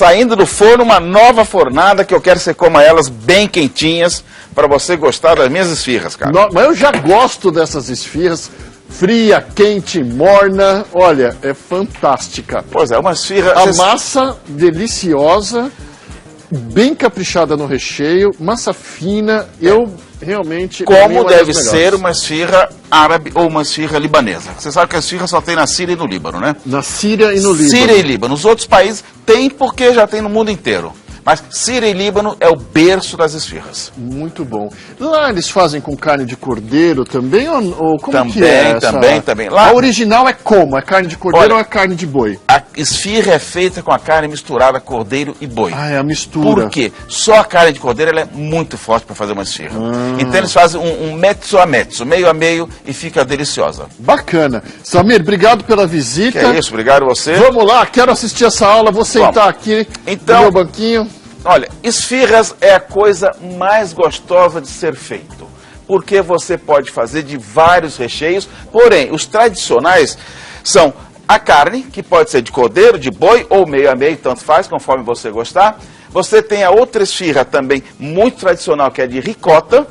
saindo do forno, uma nova fornada que eu quero que você coma elas bem quentinhas para você gostar das minhas esfirras, cara. Mas eu já gosto dessas esfirras. Fria, quente, morna. Olha, é fantástica. Pois é, uma esfirra... A massa deliciosa, bem caprichada no recheio, massa fina. Eu realmente... Como deve ser uma esfirra árabe ou uma esfirra libanesa. Você sabe que a esfirra só tem na Síria e no Líbano, né? Na Síria e no Líbano. Síria e Líbano. Os outros países tem porque já tem no mundo inteiro. Mas Síria e Líbano é o berço das esfirras. Muito bom. Lá eles fazem com carne de cordeiro também? Ou como também, que é essa? Também. Lá, a original é como? É carne de cordeiro ou é carne de boi? A esfirra é feita com a carne misturada cordeiro e boi. Ah, é a mistura. Por quê? Só a carne de cordeiro ela é muito forte para fazer uma esfirra. Então eles fazem um mezzo a mezzo, meio a meio, e fica deliciosa. Bacana. Samir, obrigado pela visita. Que é isso, obrigado a você. Vamos lá, quero assistir essa aula, vou sentar aqui no meu banquinho. Olha, esfirras é a coisa mais gostosa de ser feito, porque você pode fazer de vários recheios, porém, os tradicionais são a carne, que pode ser de cordeiro, de boi ou meio a meio, tanto faz, conforme você gostar. Você tem a outra esfirra também muito tradicional, que é de ricota,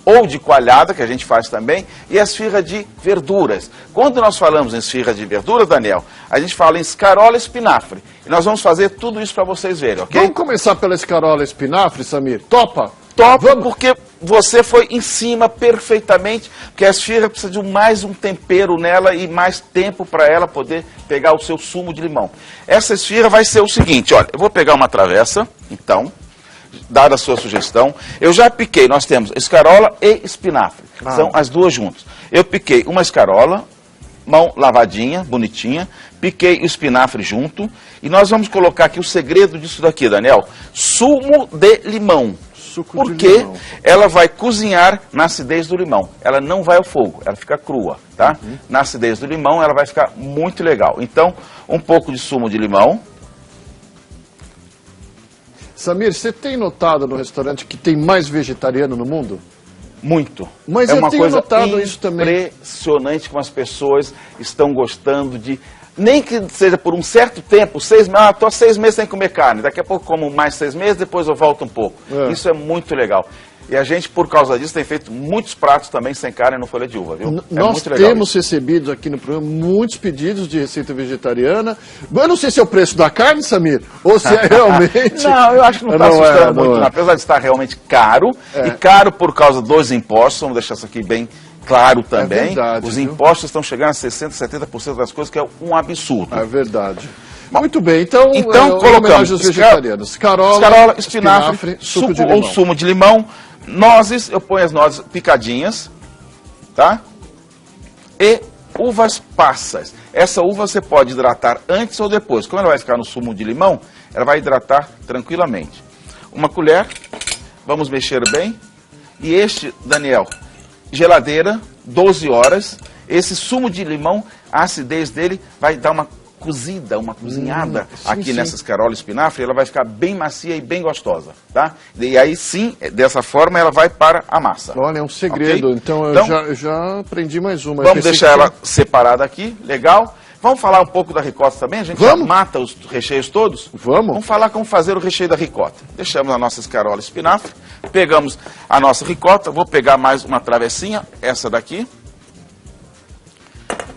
ou de coalhada, que a gente faz também, e a esfirra de verduras. Quando nós falamos em esfirra de verduras, Daniel, a gente fala em escarola e espinafre. E nós vamos fazer tudo isso para vocês verem, ok? Vamos começar pela escarola e espinafre, Samir? Topa? Topa, porque você foi em cima perfeitamente, porque a esfirra precisa de mais um tempero nela e mais tempo para ela poder pegar o seu sumo de limão. Essa esfirra vai ser o seguinte, olha, eu vou pegar uma travessa, então... dada a sua sugestão, eu já piquei, nós temos escarola e espinafre, são as duas juntas. Eu piquei uma escarola, mão lavadinha, bonitinha, piquei o espinafre junto, e nós vamos colocar aqui o segredo disso daqui, Daniel, sumo de limão. Porque ela vai cozinhar na acidez do limão, ela não vai ao fogo, ela fica crua, tá? Na acidez do limão ela vai ficar muito legal. Então, um pouco de sumo de limão. Samir, você tem notado no restaurante que tem mais vegetariano no mundo? Muito. Mas é eu uma tenho coisa notado isso também. Impressionante como as pessoas estão gostando de... Nem que seja por um certo tempo, 6 meses, estou 6 meses sem comer carne, daqui a pouco como mais 6 meses, depois eu volto um pouco. Isso é muito legal. E a gente, por causa disso, tem feito muitos pratos também sem carne no folha de uva, viu? Nós temos recebido aqui no programa muitos pedidos de receita vegetariana. Eu não sei se é o preço da carne, Samir, ou se é realmente... Não, eu acho que não está assustando muito, apesar de estar realmente caro, e caro por causa dos impostos, vamos deixar isso aqui bem claro também. É verdade, os impostos estão chegando a 60%, 70% das coisas, que é um absurdo. É verdade. Muito bem, então colocamos os vegetarianos. Escarola, espinafre, suco ou sumo de limão. Nozes, eu ponho as nozes picadinhas, tá? E uvas passas. Essa uva você pode hidratar antes ou depois. Como ela vai ficar no sumo de limão, ela vai hidratar tranquilamente. Uma colher, vamos mexer bem. E este, Daniel, geladeira, 12 horas. Esse sumo de limão, a acidez dele vai dar uma cozida, uma cozinhada aqui nessa escarola espinafre, ela vai ficar bem macia e bem gostosa, tá? E aí sim, dessa forma ela vai para a massa. Olha, é um segredo, okay? Então eu já aprendi mais uma. Vamos deixar ela separada aqui, legal. Vamos falar um pouco da ricota também? A gente já mata os recheios todos? Vamos falar como fazer o recheio da ricota. Deixamos a nossa escarola espinafre, pegamos a nossa ricota, vou pegar mais uma travessinha, essa daqui.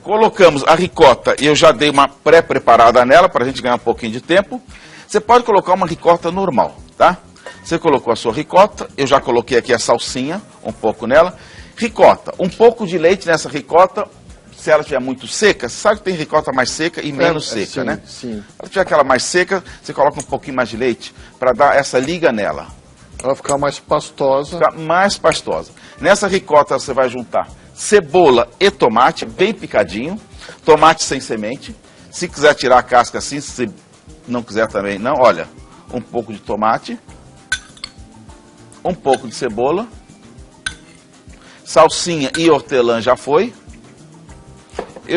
Colocamos a ricota, e eu já dei uma pré-preparada nela, para a gente ganhar um pouquinho de tempo. Você pode colocar uma ricota normal, tá? Você colocou a sua ricota, eu já coloquei aqui a salsinha, um pouco nela. Ricota, um pouco de leite nessa ricota, se ela estiver muito seca, você sabe que tem ricota mais seca e menos seca, sim, né? Sim. Se ela tiver aquela mais seca, você coloca um pouquinho mais de leite, para dar essa liga nela. Ela ficar mais pastosa. Ficar mais pastosa. Nessa ricota você vai juntar cebola e tomate, bem picadinho. Tomate sem semente. Se quiser tirar a casca assim, se não quiser também não. Olha, um pouco de tomate. Um pouco de cebola. Salsinha e hortelã já foi.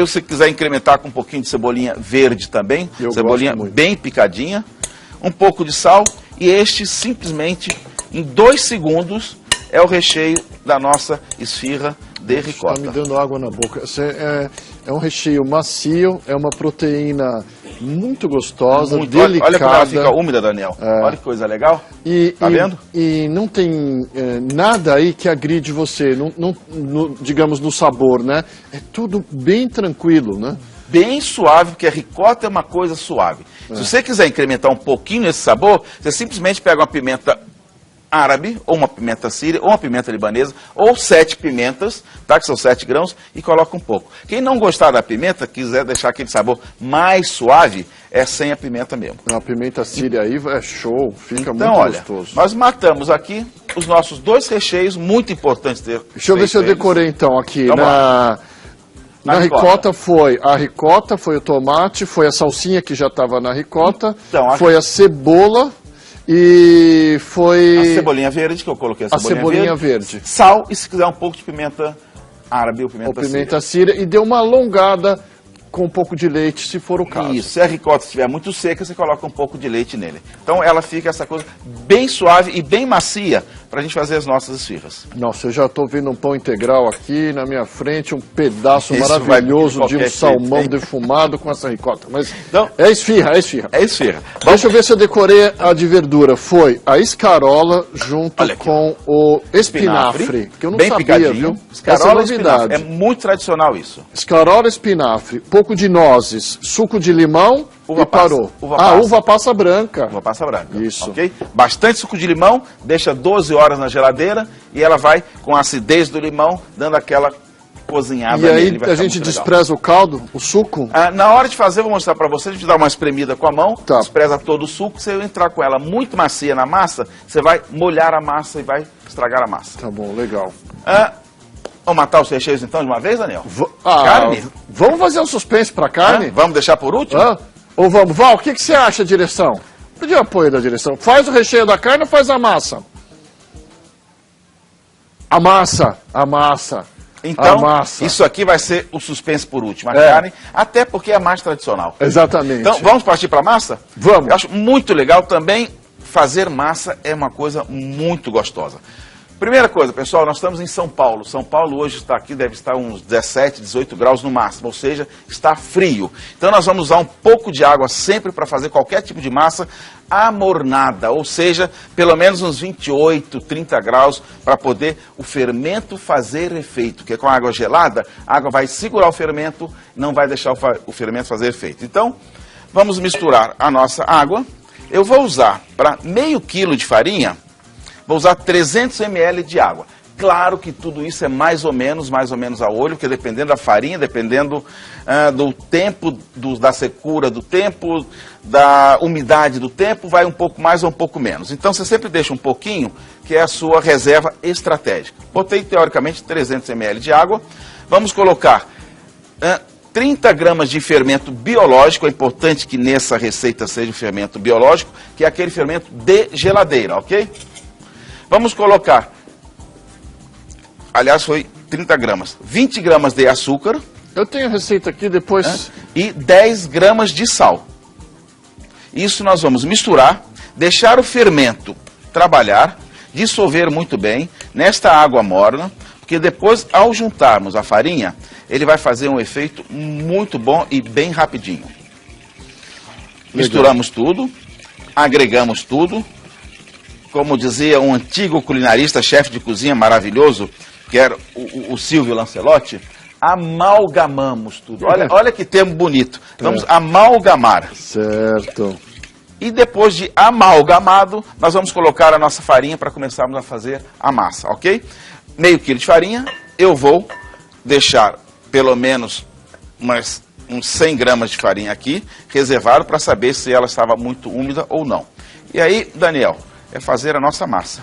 Se quiser incrementar com um pouquinho de cebolinha verde também. Cebolinha bem picadinha. Um pouco de sal. E este simplesmente, em 2 segundos, é o recheio da nossa esfirra de ricota. Está me dando água na boca. É um recheio macio, é uma proteína muito gostosa, Muito. delicada. Olha como ela fica úmida, Daniel. Olha que coisa legal. Tá vendo? E não tem nada aí que agride você, digamos, no sabor, né? É tudo bem tranquilo, né? Bem suave, porque a ricota é uma coisa suave. Se você quiser incrementar um pouquinho esse sabor, você simplesmente pega uma pimenta árabe, ou uma pimenta síria, ou uma pimenta libanesa, ou 7 pimentas, tá? Que são 7 grãos, e coloca um pouco. Quem não gostar da pimenta, quiser deixar aquele sabor mais suave, é sem a pimenta mesmo. A pimenta síria aí é show, fica então, muito olha, gostoso. Nós matamos aqui os nossos 2 recheios, muito importantes ter. Deixa eu ver se eu decorei então aqui. Vamos lá. Na ricota foi a ricota, foi o tomate, foi a salsinha que já estava na ricota, então, foi a cebola e foi... A cebolinha verde, que eu coloquei a cebolinha verde. Sal e se quiser um pouco de pimenta árabe ou pimenta síria. E deu uma alongada com um pouco de leite, se for o caso. Isso, se a ricota estiver muito seca, você coloca um pouco de leite nele. Então ela fica essa coisa bem suave e bem macia para a gente fazer as nossas esfirras. Nossa, eu já estou vendo um pão integral aqui na minha frente, um pedaço maravilhoso de um salmão defumado com essa ricota. Mas então, é esfirra. É esfirra. Deixa eu ver se eu decorei a de verdura. Foi a escarola junto com o espinafre, que eu não sabia, viu? Escarola e espinafre. É muito tradicional isso. Escarola, espinafre, pouco de nozes, suco de limão e parou. Uva passa branca. Uva passa branca. Isso. Okay? Bastante suco de limão, deixa 12 horas na geladeira e ela vai com a acidez do limão dando aquela cozinhada. E aí a gente despreza o caldo, o suco? Na hora de fazer, vou mostrar para você, a gente dá uma espremida com a mão, despreza todo o suco, se eu entrar com ela muito macia na massa, você vai molhar a massa e vai estragar a massa. Tá bom, legal. Vamos matar os recheios então de uma vez, Daniel? Carne? Vamos fazer um suspense para carne? Vamos deixar por último? Ou vamos? Val, o que você acha, direção? Pedir apoio da direção. Faz o recheio da carne ou faz a massa? A massa. Então, isso aqui vai ser o suspense por último, a carne, até porque é a mais tradicional. Exatamente. Então, vamos partir para a massa? Vamos. Eu acho muito legal também, fazer massa é uma coisa muito gostosa. Primeira coisa, pessoal, nós estamos em São Paulo. São Paulo hoje está aqui, deve estar uns 17, 18 graus no máximo, ou seja, está frio. Então nós vamos usar um pouco de água sempre para fazer qualquer tipo de massa amornada, ou seja, pelo menos uns 28, 30 graus para poder o fermento fazer efeito. Porque com a água gelada, a água vai segurar o fermento, não vai deixar o fermento fazer efeito. Então, vamos misturar a nossa água. Eu vou usar para meio quilo de farinha, vou usar 300 ml de água. Claro que tudo isso é mais ou menos a olho, porque dependendo da farinha, dependendo do tempo, da secura do tempo, da umidade do tempo, vai um pouco mais ou um pouco menos. Então você sempre deixa um pouquinho, que é a sua reserva estratégica. Botei teoricamente 300 ml de água. Vamos colocar 30 gramas de fermento biológico. É importante que nessa receita seja o fermento biológico, que é aquele fermento de geladeira, ok? Vamos colocar, aliás foi 30 gramas, 20 gramas de açúcar. Eu tenho a receita aqui, depois... E 10 gramas de sal. Isso nós vamos misturar, deixar o fermento trabalhar, dissolver muito bem nesta água morna, porque depois, ao juntarmos a farinha, ele vai fazer um efeito muito bom e bem rapidinho. Legal. Misturamos tudo, agregamos tudo. Como dizia um antigo culinarista, chefe de cozinha maravilhoso, que era o Silvio Lancelotti, amalgamamos tudo. Olha que termo bonito. Vamos amalgamar. Certo. E depois de amalgamado, nós vamos colocar a nossa farinha para começarmos a fazer a massa, ok? Meio quilo de farinha, eu vou deixar pelo menos uns 100 gramas de farinha aqui, reservado para saber se ela estava muito úmida ou não. E aí, Daniel, é fazer a nossa massa.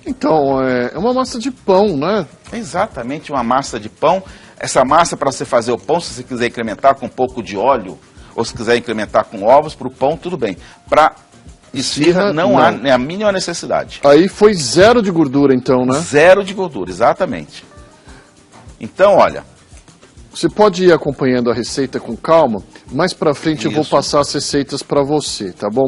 Então, é uma massa de pão, né? Exatamente, uma massa de pão. Essa massa, para você fazer o pão, se você quiser incrementar com um pouco de óleo, ou se quiser incrementar com ovos, para o pão, tudo bem. Para esfirra, não há a mínima necessidade. Aí foi 0 de gordura, então, né? 0 de gordura, exatamente. Então, olha, você pode ir acompanhando a receita com calma, mais pra frente eu vou passar as receitas para você, tá bom?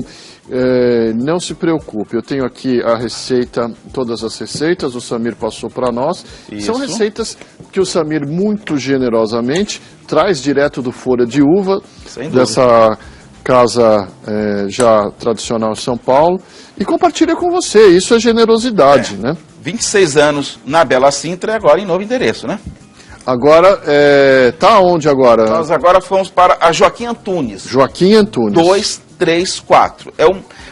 Não se preocupe, eu tenho aqui a receita, todas as receitas, o Samir passou para nós. Isso. São receitas que o Samir muito generosamente traz direto do Folha de Uva, dessa casa já tradicional em São Paulo, e compartilha com você. Isso é generosidade, né? 26 anos na Bela Sintra e agora em novo endereço, né? Agora, tá onde agora? Nós agora fomos para a Joaquim Antunes. Joaquim Antunes. 234.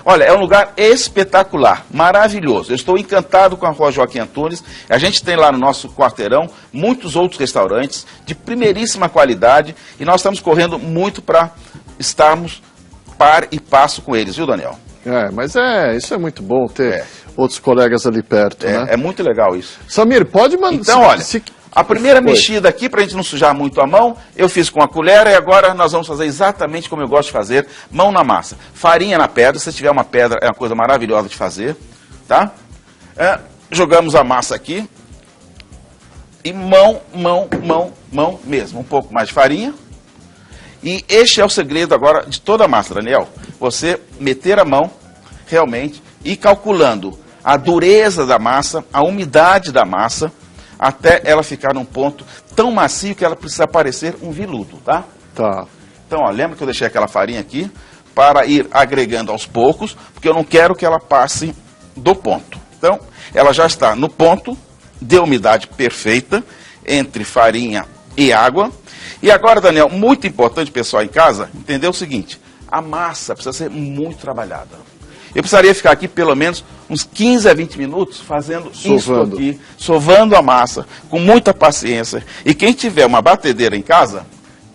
Olha, é um lugar espetacular, maravilhoso. Eu estou encantado com a Rua Joaquim Antunes. A gente tem lá no nosso quarteirão muitos outros restaurantes de primeiríssima qualidade e nós estamos correndo muito para estarmos par e passo com eles, viu, Daniel? Mas isso é muito bom ter outros colegas ali perto, né? É muito legal isso. Samir, pode mandar... Então, olha... A primeira mexida aqui, para a gente não sujar muito a mão, eu fiz com a colher e agora nós vamos fazer exatamente como eu gosto de fazer, mão na massa. Farinha na pedra, se tiver uma pedra é uma coisa maravilhosa de fazer, tá? Jogamos a massa aqui e mão mesmo, um pouco mais de farinha. E este é o segredo agora de toda a massa, Daniel. Você meter a mão, realmente, e calculando a dureza da massa, a umidade da massa, até ela ficar num ponto tão macio que ela precisa parecer um veludo, tá? Tá. Então, ó, lembra que eu deixei aquela farinha aqui para ir agregando aos poucos, porque eu não quero que ela passe do ponto. Então, ela já está no ponto de umidade perfeita entre farinha e água. E agora, Daniel, muito importante, pessoal em casa, entender o seguinte, a massa precisa ser muito trabalhada. Eu precisaria ficar aqui pelo menos uns 15 a 20 minutos fazendo isso aqui, sovando a massa, com muita paciência. E quem tiver uma batedeira em casa,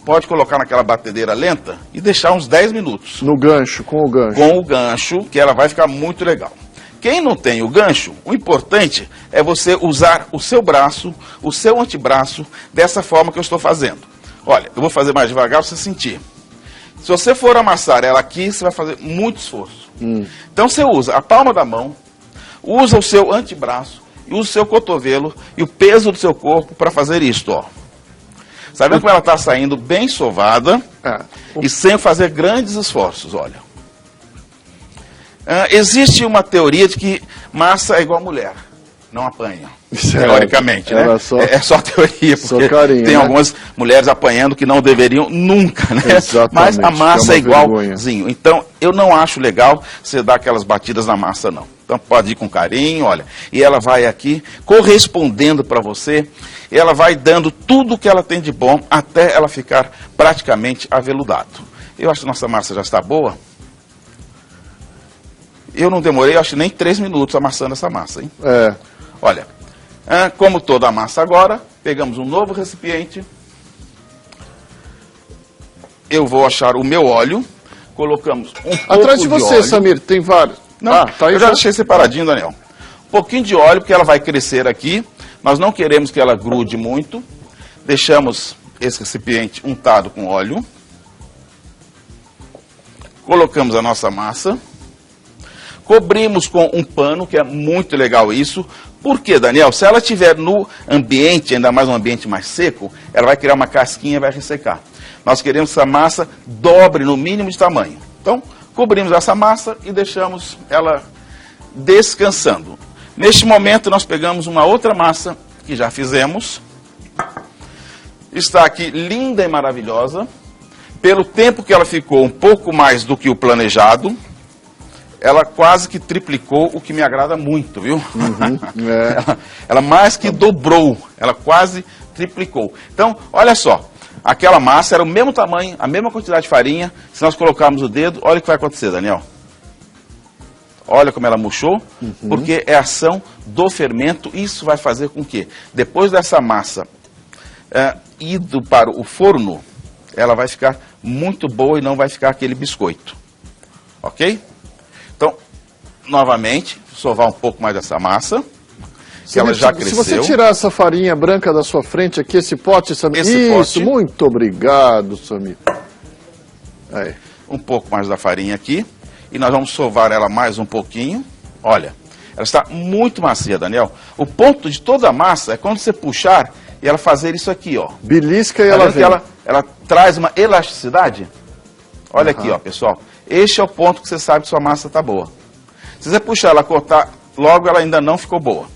pode colocar naquela batedeira lenta e deixar uns 10 minutos. No gancho, com o gancho. Com o gancho, que ela vai ficar muito legal. Quem não tem o gancho, o importante é você usar o seu braço, o seu antebraço, dessa forma que eu estou fazendo. Olha, eu vou fazer mais devagar para você sentir. Se você for amassar ela aqui, você vai fazer muito esforço. Então você usa a palma da mão, usa o seu antebraço, e usa o seu cotovelo e o peso do seu corpo para fazer isto, ó. Sabe como ela está saindo bem sovada e sem fazer grandes esforços, olha. Existe uma teoria de que massa é igual a mulher, não apanha. Teoricamente, né? É só teoria, porque carinho, tem algumas mulheres apanhando que não deveriam nunca, né? Mas a massa é igualzinho. Então, eu não acho legal você dar aquelas batidas na massa, não. Então, pode ir com carinho, olha. E ela vai aqui correspondendo para você. E ela vai dando tudo o que ela tem de bom até ela ficar praticamente aveludado. Eu acho que nossa massa já está boa. Eu não demorei, acho nem 3 minutos amassando essa massa, hein? Olha. Como toda a massa agora, pegamos um novo recipiente. Eu vou achar o meu óleo. Colocamos um pouco atrás de você, óleo. Samir, tem vários. Não, tá aí, eu já deixei separadinho, Daniel. Um pouquinho de óleo, porque ela vai crescer aqui. Nós não queremos que ela grude muito. Deixamos esse recipiente untado com óleo. Colocamos a nossa massa. Cobrimos com um pano, que é muito legal isso. Por quê, Daniel? Se ela estiver no ambiente, ainda mais um ambiente mais seco, ela vai criar uma casquinha e vai ressecar. Nós queremos que essa massa dobre no mínimo de tamanho. Então, cobrimos essa massa e deixamos ela descansando. Neste momento, nós pegamos uma outra massa que já fizemos. Está aqui linda e maravilhosa. Pelo tempo que ela ficou um pouco mais do que o planejado, ela quase que triplicou, o que me agrada muito, viu? Ela mais que dobrou, ela quase triplicou. Então, olha só, aquela massa era o mesmo tamanho, a mesma quantidade de farinha. Se nós colocarmos o dedo, olha o que vai acontecer, Daniel. Olha como ela murchou, porque é a ação do fermento. Isso vai fazer com que, depois dessa massa ido para o forno, ela vai ficar muito boa e não vai ficar aquele biscoito. Ok? Então, novamente, sovar um pouco mais dessa massa, que ela já cresceu. Se você tirar essa farinha branca da sua frente aqui, esse pote, Samir. Isso, muito obrigado, Samir. Aí. Um pouco mais da farinha aqui, e nós vamos sovar ela mais um pouquinho. Olha, ela está muito macia, Daniel. O ponto de toda a massa é quando você puxar, e ela fazer isso aqui, ó. Belisca e Tá ela vendo que vem. ela traz uma elasticidade? Olha aqui, ó, pessoal. Este é o ponto que você sabe que sua massa está boa. Se você puxar ela, cortar, logo ela ainda não ficou boa.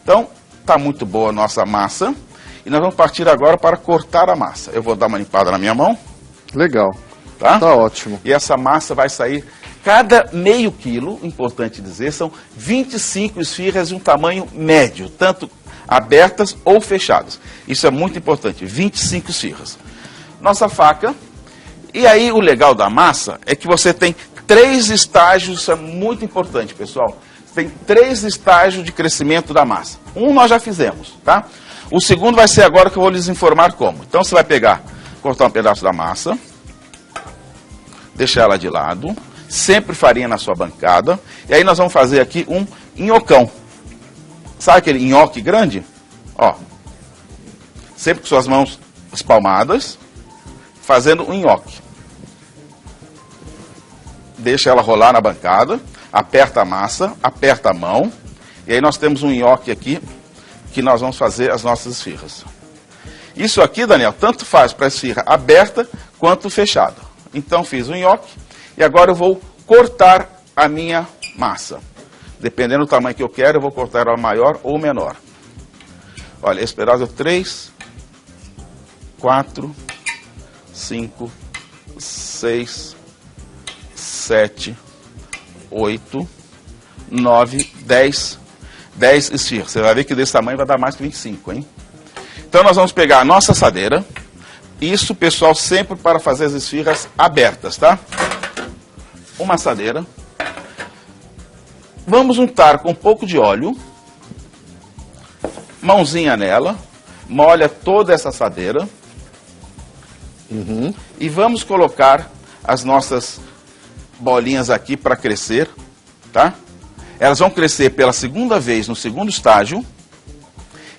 Então, está muito boa a nossa massa. E nós vamos partir agora para cortar a massa. Eu vou dar uma limpada na minha mão. Legal. Tá? Tá ótimo. E essa massa vai sair, cada meio quilo, importante dizer, são 25 esfirras de um tamanho médio, tanto abertas ou fechadas. Isso é muito importante, 25 esfirras. Nossa faca. E aí o legal da massa é que você tem 3 estágios, isso é muito importante, pessoal. Tem 3 estágios de crescimento da massa. Um nós já fizemos, tá? O segundo vai ser agora que eu vou lhes informar como. Então você vai pegar, cortar um pedaço da massa, deixar ela de lado, sempre farinha na sua bancada, e aí nós vamos fazer aqui um nhocão. Sabe aquele nhoque grande? Ó, sempre com suas mãos espalmadas, fazendo um nhoque. Deixa ela rolar na bancada, aperta a massa, aperta a mão, e aí nós temos um nhoque aqui, que nós vamos fazer as nossas esfirras. Isso aqui, Daniel, tanto faz para a esfirra aberta quanto fechada. Então fiz um nhoque, e agora eu vou cortar a minha massa. Dependendo do tamanho que eu quero, eu vou cortar ela maior ou menor. Olha, esse pedaço é 3, 4, 5, 6, 7, 8, 9, 10 esfirras. Você vai ver que desse tamanho vai dar mais que 25, hein? Então nós vamos pegar a nossa assadeira. Isso, pessoal, sempre para fazer as esfirras abertas, tá? Uma assadeira. Vamos untar com um pouco de óleo. Mãozinha nela. Molha toda essa assadeira. E vamos colocar as nossas bolinhas aqui para crescer, tá? Elas vão crescer pela segunda vez no segundo estágio.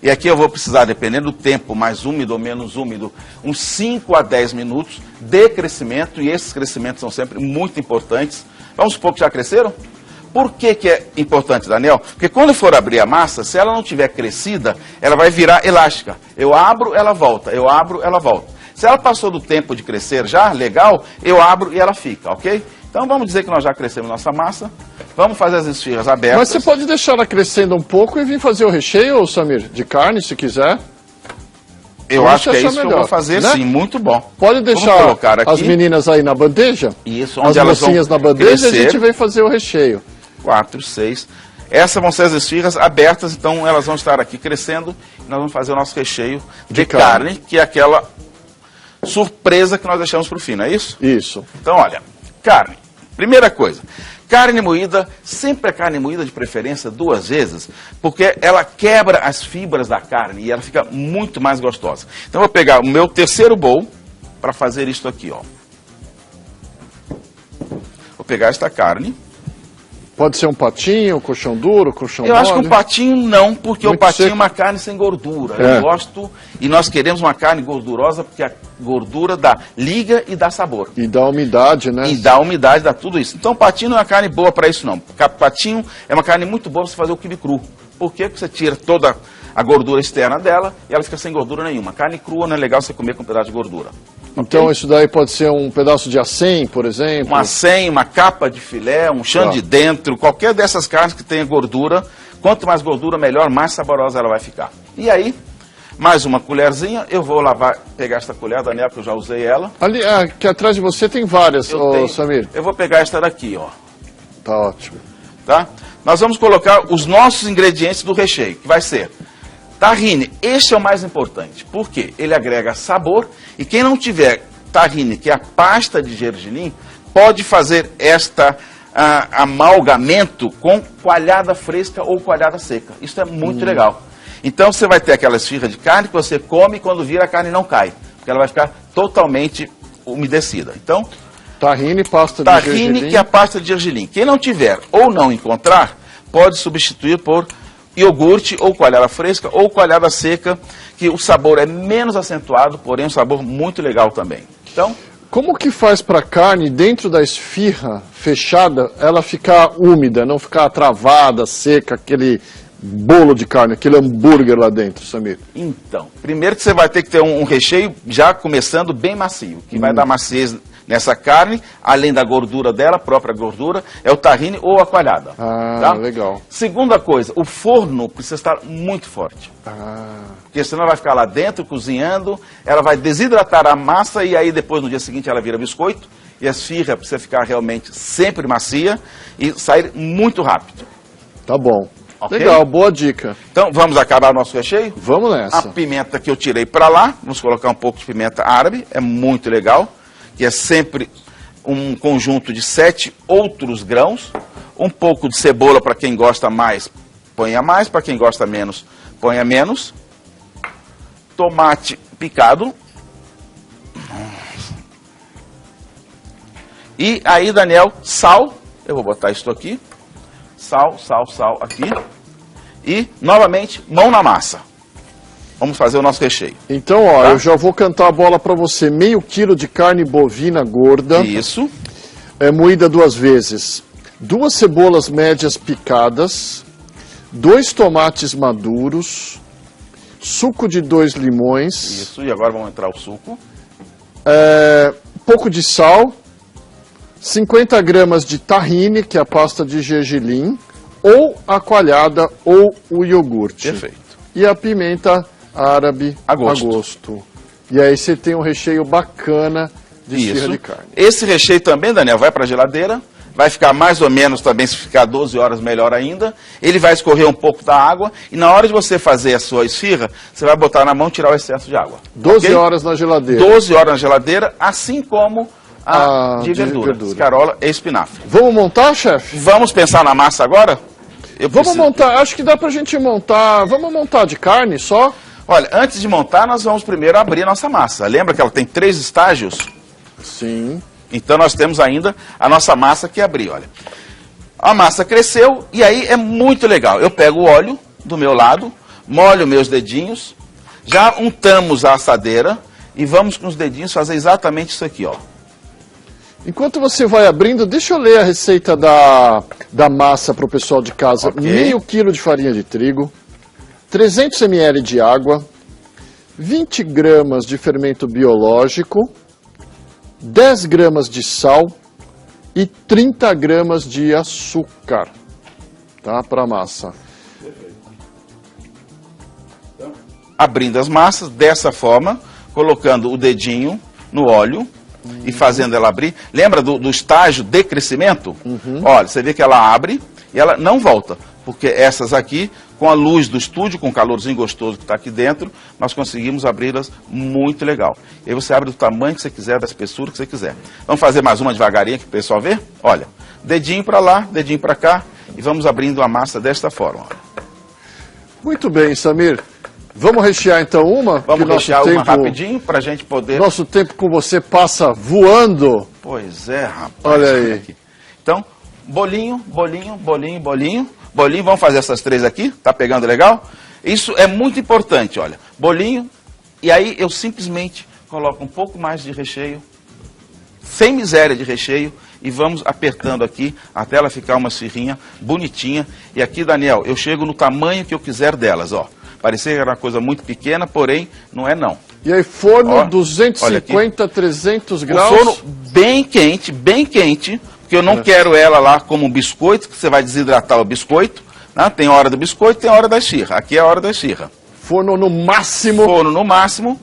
E aqui eu vou precisar, dependendo do tempo, mais úmido ou menos úmido, uns 5 a 10 minutos de crescimento. E esses crescimentos são sempre muito importantes. Vamos supor que já cresceram? Por que que é importante, Daniel? Porque quando for abrir a massa, se ela não tiver crescida, ela vai virar elástica. Eu abro, ela volta. Eu abro, ela volta. Se ela passou do tempo de crescer já, legal, eu abro e ela fica, ok? Então vamos dizer que nós já crescemos nossa massa. Vamos fazer as esfirras abertas. Mas você pode deixar ela crescendo um pouco e vir fazer o recheio, Samir, de carne, se quiser. Eu acho que é isso melhor, que eu vou fazer, né? Sim, muito bom. Pode deixar as meninas aí na bandeja. Isso, onde elas vão mocinhas na bandeja, a gente vem fazer o recheio. 4, 6. Essas vão ser as esfirras abertas, então elas vão estar aqui crescendo. E nós vamos fazer o nosso recheio de carne, que é aquela surpresa que nós deixamos para o fim, não é isso? Isso. Então, olha, carne. Primeira coisa, carne moída, sempre a carne moída de preferência 2 vezes, porque ela quebra as fibras da carne e ela fica muito mais gostosa. Então eu vou pegar o meu terceiro bowl para fazer isto aqui, ó. Vou pegar esta carne. Pode ser um patinho, colchão duro, colchão mole? Eu acho que um patinho não, porque muito o patinho seco. É uma carne sem gordura. Eu gosto, e nós queremos uma carne gordurosa, porque a gordura dá liga e dá sabor. E dá umidade, né? E dá umidade, dá tudo isso. Então patinho não é uma carne boa para isso não. Patinho é uma carne muito boa para você fazer o quibe cru. Por quê? Porque você tira toda a gordura externa dela e ela fica sem gordura nenhuma. Carne crua não é legal você comer com um pedaço de gordura. Então isso daí pode ser um pedaço de acém, por exemplo? Um acém, uma capa de filé, um chão de dentro, qualquer dessas carnes que tenha gordura. Quanto mais gordura, melhor, mais saborosa ela vai ficar. E aí, mais uma colherzinha, eu vou pegar esta colher, Daniel, que eu já usei ela. Ali, aqui atrás de você tem várias, Samir. Eu vou pegar esta daqui, ó. Tá ótimo. Tá? Nós vamos colocar os nossos ingredientes do recheio, que vai ser tahine. Este é o mais importante, porque ele agrega sabor, e quem não tiver tahine, que é a pasta de gergelim, pode fazer esta amalgamento com coalhada fresca ou coalhada seca. Isso é muito legal. Então você vai ter aquela esfirra de carne que você come e quando vira a carne não cai, porque ela vai ficar totalmente umedecida. Então, tahine, pasta de gergelim. Tahine, que é a pasta de gergelim. Quem não tiver ou não encontrar, pode substituir por iogurte ou coalhada fresca ou coalhada seca, que o sabor é menos acentuado, porém um sabor muito legal também. Então, como que faz para a carne dentro da esfirra fechada ela ficar úmida, não ficar travada, seca, aquele bolo de carne, aquele hambúrguer lá dentro, Samir? Então, primeiro que você vai ter que ter um recheio já começando bem macio, que vai dar maciez nessa carne, além da gordura dela, a própria gordura, é o tahine ou a coalhada. Ah, tá? legal. Segunda coisa, o forno precisa estar muito forte. Porque senão ela vai ficar lá dentro cozinhando, ela vai desidratar a massa e aí depois no dia seguinte ela vira biscoito. E a esfirra precisa ficar realmente sempre macia e sair muito rápido. Tá bom. Okay? Legal, boa dica. Então vamos acabar nosso recheio? Vamos nessa. A pimenta que eu tirei para lá, vamos colocar um pouco de pimenta árabe, é muito legal. Que é sempre um conjunto de 7 outros grãos. Um pouco de cebola para quem gosta mais, ponha mais. Para quem gosta menos, ponha menos. Tomate picado. E aí, Daniel, sal. Eu vou botar isso aqui. Sal, sal, sal aqui. E, novamente, mão na massa. Vamos fazer o nosso recheio. Então, ó, tá? Eu já vou cantar a bola para você. Meio quilo de carne bovina gorda. Isso. Moída 2 vezes. 2 cebolas médias picadas. 2 tomates maduros. Suco de 2 limões. Isso, e agora vamos entrar o suco. Pouco de sal. 50 gramas de tahine, que é a pasta de gergelim. Ou a coalhada ou o iogurte. Perfeito. E a pimenta árabe a gosto. E aí você tem um recheio bacana de esfirra de carne. Esse recheio também, Daniel, vai para a geladeira, vai ficar mais ou menos também, se ficar 12 horas melhor ainda, ele vai escorrer um pouco da água e na hora de você fazer a sua esfirra, você vai botar na mão e tirar o excesso de água. 12 horas na geladeira. 12 horas na geladeira, assim como a de verdura, escarola e espinafre. Vamos montar, chefe? Vamos pensar na massa agora? Vamos montar, acho que dá pra gente montar, vamos montar de carne só? Olha, antes de montar, nós vamos primeiro abrir a nossa massa. Lembra que ela tem 3 estágios? Sim. Então nós temos ainda a nossa massa que abrir, olha. A massa cresceu e aí é muito legal. Eu pego o óleo do meu lado, molho meus dedinhos, já untamos a assadeira e vamos com os dedinhos fazer exatamente isso aqui, ó. Enquanto você vai abrindo, deixa eu ler a receita da massa para o pessoal de casa. Okay. Meio quilo de farinha de trigo, 300 ml de água, 20 gramas de fermento biológico, 10 gramas de sal e 30 gramas de açúcar, tá? Para a massa. Abrindo as massas dessa forma, colocando o dedinho no óleo e fazendo ela abrir. Lembra do estágio de crescimento? Olha, você vê que ela abre e ela não volta, porque essas aqui, com a luz do estúdio, com o calorzinho gostoso que está aqui dentro, nós conseguimos abri-las muito legal. E aí você abre do tamanho que você quiser, da espessura que você quiser. Vamos fazer mais uma devagarinho que o pessoal vê? Olha, dedinho para lá, dedinho para cá, e vamos abrindo a massa desta forma. Olha. Muito bem, Samir. Vamos rechear então uma? Vamos rechear uma rapidinho para a gente poder... Nosso tempo com você passa voando. Pois é, rapaz. Olha aí. Aqui. Então, bolinho, bolinho, bolinho, bolinho. Bolinho, vamos fazer essas 3 aqui, tá pegando legal? Isso é muito importante, olha. Bolinho, e aí eu simplesmente coloco um pouco mais de recheio, sem miséria de recheio, e vamos apertando aqui até ela ficar uma esfirrinha bonitinha. E aqui, Daniel, eu chego no tamanho que eu quiser delas, ó. Parecia que era uma coisa muito pequena, porém, não é não. E aí, forno, ó, 250, 300 graus? O forno bem quente, porque eu não quero ela lá como um biscoito, que você vai desidratar o biscoito. Né? Tem hora do biscoito, tem hora da esfirra. Aqui é a hora da esfirra. Forno no máximo. Forno no máximo.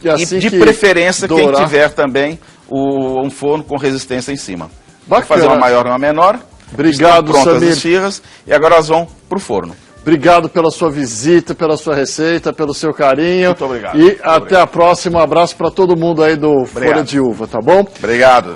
Assim e de preferência, quem tiver também um forno com resistência em cima. Vou fazer uma maior ou uma menor. Obrigado, Samir. Prontas as esfirras. E agora elas vão para o forno. Obrigado pela sua visita, pela sua receita, pelo seu carinho. Muito obrigado. E até a próxima. Um abraço para todo mundo aí do Folha de Uva, tá bom? Obrigado.